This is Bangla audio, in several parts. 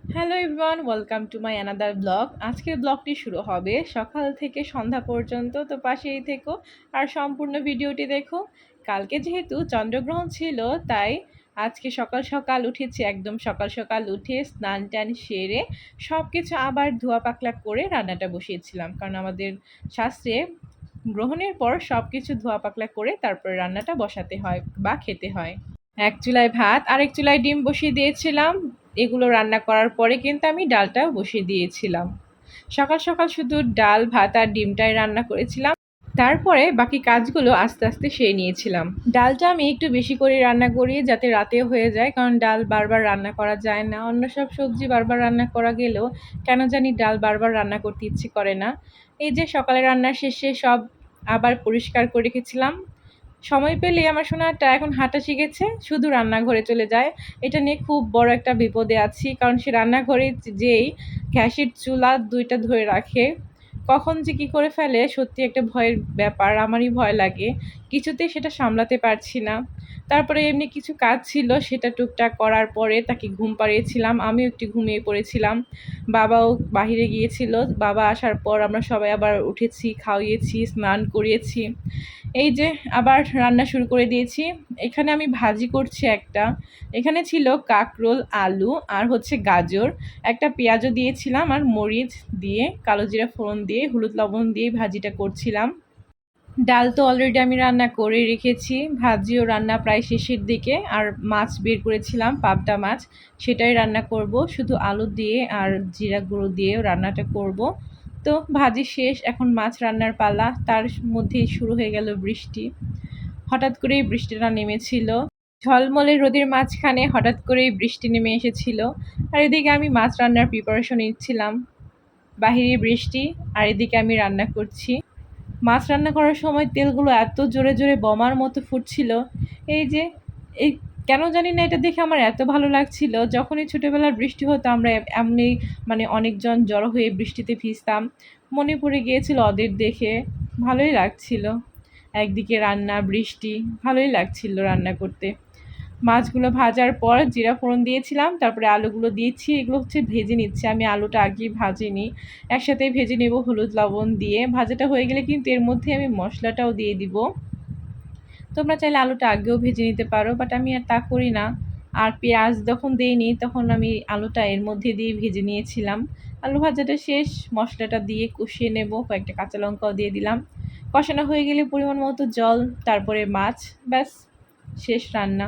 Hello everyone, welcome to my another blog. আজকের ব্লগটি শুরু হবে সকাল থেকে সন্ধ্যা পর্যন্ত, তো পাশেই থেকো আর সম্পূর্ণ ভিডিওটি দেখো। কালকে যেহেতু চন্দ্রগ্রহণ ছিল, তাই আজকে সকাল সকাল উঠেছি, একদম সকাল সকাল উঠে স্নান টান সেরে সব কিছু আবার ধোয়া পাকলা করে রান্নাটা বসিয়েছিলাম, কারণ আমাদের শাস্ত্রে গ্রহণের পর সব কিছু ধোয়া পাকলা করে তারপরে রান্নাটা বসাতে হয় বা খেতে হয়। এক চুলায় ভাত আর এক চুলায় ডিম বসিয়ে দিয়েছিলাম। এগুলো রান্না করার পরে কিন্তু আমি ডালটাও বসিয়ে দিয়েছিলাম। সকাল সকাল শুধু ডাল ভাত আর ডিমটাই রান্না করেছিলাম। তারপরে বাকি কাজগুলো আস্তে আস্তে সেরে নিয়েছিলাম। ডালটা আমি একটু বেশি করে রান্না করি যাতে রাতেও হয়ে যায়, কারণ ডাল বারবার রান্না করা যায় না। অন্য সব সবজি বারবার রান্না করা গেলেও কেন জানি ডাল বারবার রান্না করতে ইচ্ছে করে না। এই যে সকালে রান্নার শেষে সব আবার পরিষ্কার করে রেখেছিলাম। সময় পেলেই আমার সোনাটা এখন হাঁটা শিখেছে, শুধু রান্নাঘরে চলে যায়। এটা নিয়ে খুব বড় একটা বিপদে আছি, কারণ সে রান্নাঘরে যেই গ্যাসের চুলা ২টা ধরে রাখে, কখন যে কী করে ফেলে সত্যি একটা ভয়ের ব্যাপার। আমারই ভয় লাগে, কিছুতেই সেটা সামলাতে পারছি না। তারপরে এমনি কিছু কাজ ছিল, সেটা টুকটাক করার পরে তাকে ঘুম পাড়িয়েছিলাম, আমিও একটু ঘুমিয়ে পড়েছিলাম। বাবাও বাহিরে গিয়েছিল, বাবা আসার পর আমরা সবাই আবার উঠেছি, খাওয়িয়েছি, স্নান করিয়েছি। এই যে আবার রান্না শুরু করে দিয়েছি। এখানে আমি ভাজি করছি একটা। এখানে ছিল কাঁকরোল, আলু আর হচ্ছে গাজর। একটা পেঁয়াজও দিয়েছিলাম আর মরিচ দিয়ে, কালো জিরা ফোড়ন দিয়ে, হলুদ লবণ দিয়ে ভাজিটা করছিলাম। ডাল তো অলরেডি আমি রান্না করে রেখেছি, ভাজিও রান্না প্রায় শেষের দিকে। আর মাছ বের করেছিলাম, পাবদা মাছ, সেটাই রান্না করব। শুধু আলু দিয়ে আর জিরা গুঁড়ো দিয়েও রান্নাটা করব। তো ভাজি শেষ, এখন মাছ রান্নার পালা। তার মধ্যেই শুরু হয়ে গেল বৃষ্টি। হঠাৎ করেই বৃষ্টিটা নেমেছিল। ঝলমলে রোদের মাঝখানে হঠাৎ করেই বৃষ্টি নেমে এসেছিল। আর এদিকে আমি মাছ রান্নার প্রিপারেশন নিচ্ছিলাম। বাহিরে বৃষ্টি আর এদিকে আমি রান্না করছি। মাছ রান্না করার সময় তেলগুলো এত জোরে জোরে বোমার মতো ফুটছিল। এই যে এই কেন জানি না, এটা দেখে আমার এত ভালো লাগছিল। যখনই ছোটোবেলার বৃষ্টি হতো আমরা এমনি মানে অনেকজন জড়ো হয়ে বৃষ্টিতে ভিজতাম। মনে পড়ে গিয়েছিল ওদের দেখে, ভালোই লাগছিল। একদিকে রান্না, বৃষ্টি, ভালোই লাগছিল রান্না করতে। মাছগুলো ভাজার পর জিরা ফোড়ন দিয়েছিলাম, তারপরে আলুগুলো দিয়েছি। এগুলো হচ্ছে ভেজে নিচ্ছি, আমি আলুটা আগেই ভাজিনি, একসাথেই ভেজে নেব হলুদ লবণ দিয়ে। ভাজাটা হয়ে গেলে কিন্তু এর মধ্যে আমি মশলাটাও দিয়ে দিব। তোমরা চাইলে আলুটা আগেও ভেজে নিতে পারো, বাট আমি আর তা করি না। আর পেঁয়াজ যখন দেইনি তখন আমি আলুটা এর মধ্যে দিয়ে ভেজে নিয়েছিলাম। আলু ভাজাটা শেষ, মশলাটা দিয়ে কষিয়ে নেব, কয়েকটা কাঁচা লঙ্কাও দিয়ে দিলাম। কষানো হয়ে গেলে পরিমাণ মতো জল, তারপরে মাছ, ব্যাস শেষ রান্না।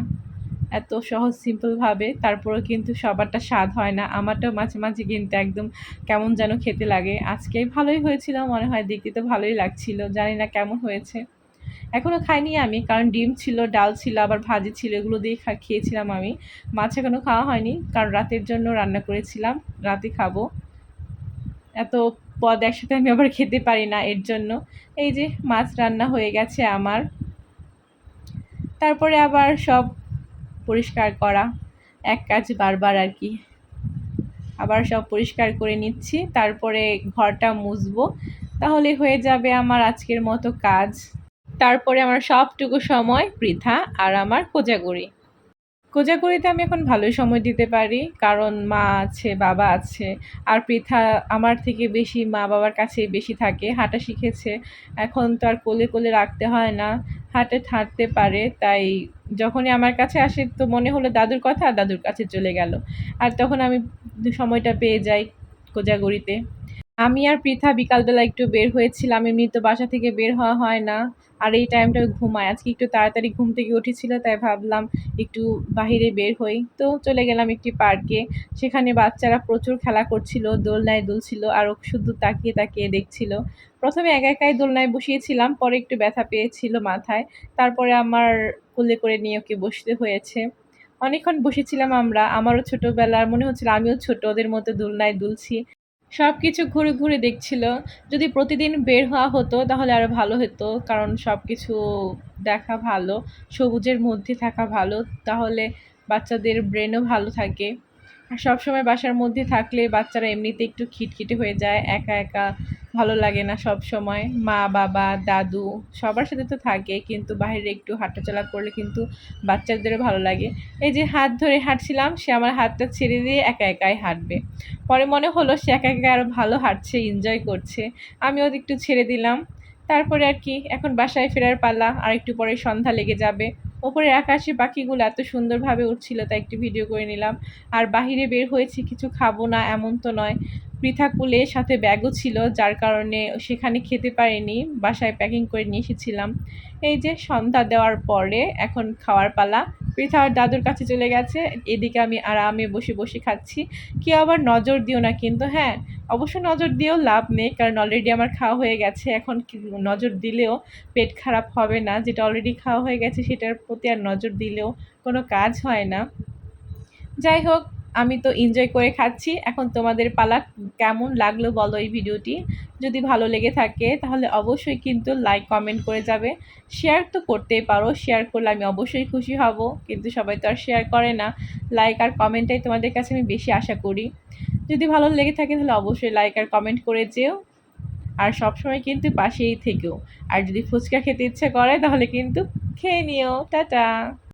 এত সহজ সিম্পলভাবে, তারপরেও কিন্তু সবারটা স্বাদ হয় না। আমারটাও মাঝে মাঝে কিন্তু একদম কেমন যেন খেতে লাগে। আজকে ভালোই হয়েছিল মনে হয়, দেখতে তো ভালোই লাগছিল, জানি না কেমন হয়েছে। এখনও খাইনি আমি, কারণ ডিম ছিল, ডাল ছিল, আবার ভাজি ছিল, এগুলো দিয়ে খেয়েছিলাম আমি। মাছ এখনও খাওয়া হয়নি, কারণ রাতের জন্য রান্না করেছিলাম, রাতে খাবো। এত পদ একসাথে আমি আবার খেতে পারি না, এর জন্য। এই যে মাছ রান্না হয়ে গেছে আমার। তারপরে আবার সব পরিষ্কার করা, এক কাজ বারবার আর কি। আবার সব পরিষ্কার করে নিচ্ছি, তারপরে ঘরটা মুছবো, তাহলে হয়ে যাবে আমার আজকের মতো কাজ। তারপরে আমার সবটুকু সময় পৃথা আর আমার কোজাগরি। কোজাগরিতে আমি এখন ভালোই সময় দিতে পারি, কারণ মা আছে, বাবা আছে। আর পৃথা আমার থেকে বেশি মা বাবার কাছেই বেশি থাকে, হাঁটা শিখেছে। এখন তো আর কোলে কোলে রাখতে হয় না, হাঁটতে পারে। তাই যখনই আমার কাছে আসে তো মনে হলো দাদুর কথা, দাদুর কাছে চলে গেল। আর তখন আমি সময়টা পেয়ে যাই কোজাগরিতে। আমি আর পৃথা বিকালবেলা একটু বের হয়েছিলাম, এমনি তো বাসা থেকে বের হওয়া হয় না। আর এই টাইমটা ঘুমায়, আজকে একটু তাড়াতাড়ি ঘুম থেকে উঠেছিল, তাই ভাবলাম একটু বাহিরে বের হই। তো চলে গেলাম একটি পার্কে। সেখানে বাচ্চারা প্রচুর খেলা করছিল, দোলনায় দুলছিল আর ও শুধু তাকিয়ে তাকিয়ে দেখছিল। প্রথমে একা একাই দোলনায় বসিয়েছিলাম, পরে একটু ব্যথা পেয়েছিল মাথায়, তারপরে আমার কোলে করে নিয়ে ওকে বসতে হয়েছে। অনেকক্ষণ বসেছিলাম আমরা, আমারও ছোটোবেলার মনে হচ্ছিল আমিও ছোট ওদের মতো দোলনায় দুলছি। সবকিছু ঘুরে ঘুরে দেখছিল। যদি প্রতিদিন বের হওয়া হতো তাহলে আরো ভালো হতো, কারণ সবকিছু দেখা ভালো, সবুজের মধ্যে থাকা ভালো, তাহলে বাচ্চাদের ব্রেনও ভালো থাকে। আর সবসময় বাসার মধ্যে থাকলে বাচ্চারা এমনিতে একটু খিটখিটে হয়ে যায়, একা একা ভালো লাগে না সব সময়। মা বাবা দাদু সবার সাথে তো থাকে, কিন্তু বাইরে একটু হাঁটাচলা করলে কিন্তু বাচ্চাদেরও ভালো লাগে। এই যে হাত ধরে হাঁটছিলাম, সে আমার হাতটা ছেড়ে দিয়ে একা একাই হাঁটবে। পরে মনে হলো সে একা একা আরো ভালো হাঁটছে, এনজয় করছে, আমিও একটু ছেড়ে দিলাম। তারপরে আর কি, এখন বাসায় ফেরার পালা, আর একটু পরে সন্ধ্যা লেগে যাবে। ওপরের আকাশে পাখিগুলো এত সুন্দরভাবে উঠছিল, তাই একটু ভিডিও করে নিলাম। আর বাহিরে বের হয়েছি, কিছু খাবো না এমন তো নয়, পৃথা কুলে সাথে ব্যাগও ছিল, যার কারণে সেখানে খেতে পারিনি, বাসায় প্যাকিং করে নিয়ে এসেছিলাম। এই যে সন্ধ্যা দেওয়ার পরে এখন খাওয়ার পালা। পৃথা আর দাদুর কাছে চলে গেছে, এদিকে আমি আরামে বসে বসে খাচ্ছি। কেউ আবার নজর দিও না কিন্তু, হ্যাঁ অবশ্য নজর দিয়েও লাভ নেই, কারণ অলরেডি আমার খাওয়া হয়ে গেছে। এখন নজর দিলেও পেট খারাপ হবে না, যেটা অলরেডি খাওয়া হয়ে গেছে সেটার প্রতি আর নজর দিলেও কোনো কাজ হয় না। যাই হোক, আমি তো এনজয় করে খাচ্ছি। এখন তোমাদের পালা, কেমন লাগলো বলো এই ভিডিওটি? যদি ভালো লেগে থাকে তাহলে অবশ্যই কিন্তু লাইক কমেন্ট করে যাবে। শেয়ার তো করতেই পারো, শেয়ার করলে আমি অবশ্যই খুশি হব, কিন্তু সবাই তো আর শেয়ার করে না। লাইক আর কমেন্টটাই তোমাদের কাছে আমি বেশি আশা করি। যদি ভালো লেগে থাকে তাহলে অবশ্যই লাইক আর কমেন্ট করে যেও। আর সবসময় কিন্তু পাশেই থেকেও। আর যদি ফুচকা খেতে ইচ্ছে করে তাহলে কিন্তু খেয়ে নিও। টাটা।